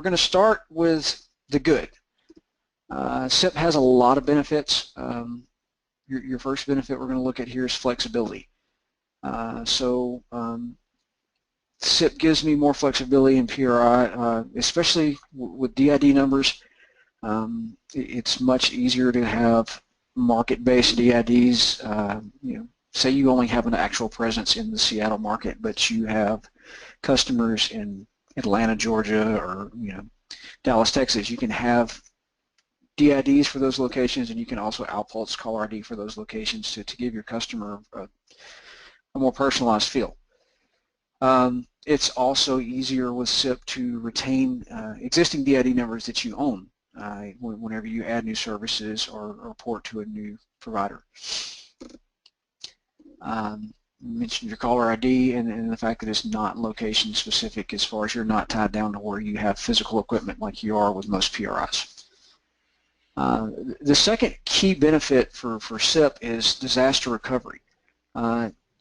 going to start with the good. SIP has a lot of benefits. Your first benefit we're going to look at here is flexibility. SIP gives me more flexibility in PRI, especially with DID numbers. It's much easier to have market-based DIDs. Say you only have an actual presence in the Seattle market, but you have customers in Atlanta, Georgia, or Dallas, Texas. You can have DIDs for those locations, and you can also outpulse caller ID for those locations to give your customer a more personalized feel. It's also easier with SIP to retain existing DID numbers that you own whenever you add new services or port to a new provider. You mentioned your caller ID and the fact that it's not location specific, as far as you're not tied down to where you have physical equipment like you are with most PRIs. The second key benefit for SIP is disaster recovery.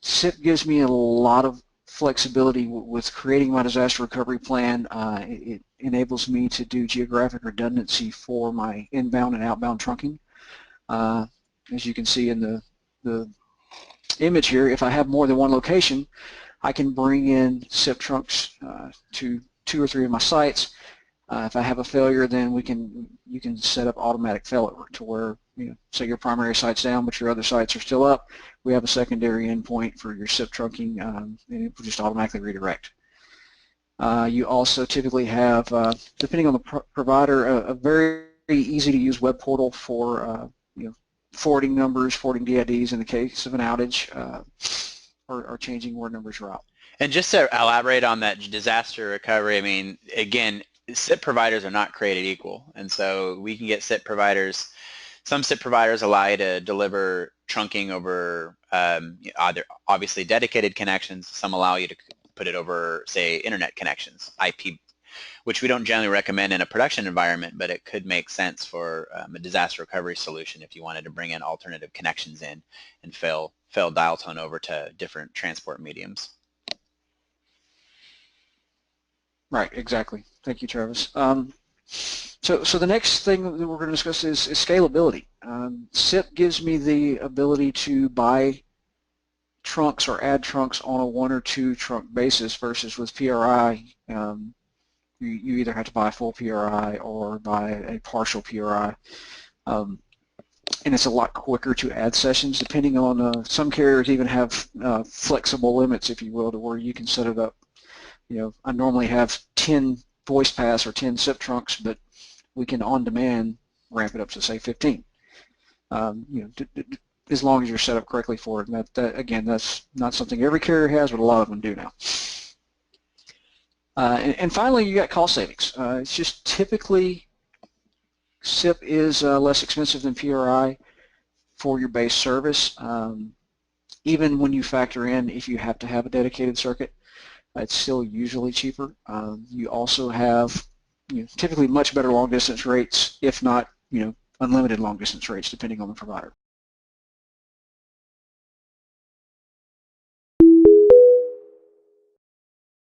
SIP gives me a lot of flexibility with creating my disaster recovery plan. It enables me to do geographic redundancy for my inbound and outbound trunking. As you can see in the image here, if I have more than one location, I can bring in SIP trunks to 2 or 3 of my sites. If I have a failure, then you can set up automatic failover to where, say your primary site's down but your other sites are still up. We have a secondary endpoint for your SIP trunking, and it will just automatically redirect. You also typically have, depending on the provider, a very easy to use web portal for forwarding numbers, forwarding DIDs in the case of an outage, or changing where numbers are out. And just to elaborate on that disaster recovery, I mean, again, SIP providers are not created equal, and so we can get SIP providers. Some SIP providers allow you to deliver trunking over either obviously dedicated connections. Some allow you to put it over, say, internet connections, IP, which we don't generally recommend in a production environment, but it could make sense for a disaster recovery solution if you wanted to bring in alternative connections in and fail dial tone over to different transport mediums. Right, exactly. Thank you, Travis. So the next thing that we're going to discuss is scalability. SIP gives me the ability to buy trunks or add trunks on a 1 or 2 trunk basis, versus with PRI, you either have to buy a full PRI or buy a partial PRI. And it's a lot quicker to add sessions, depending on, some carriers even have flexible limits, if you will, to where you can set it up. I normally have 10 voice pass or 10 SIP trunks, but we can on demand ramp it up to, say, 15. As long as you're set up correctly for it. And that again, that's not something every carrier has, but a lot of them do now. And finally, you got cost savings. It's just typically SIP is less expensive than PRI for your base service. Even when you factor in if you have to have a dedicated circuit, it's still usually cheaper. You also have typically much better long distance rates, if not unlimited long distance rates, depending on the provider.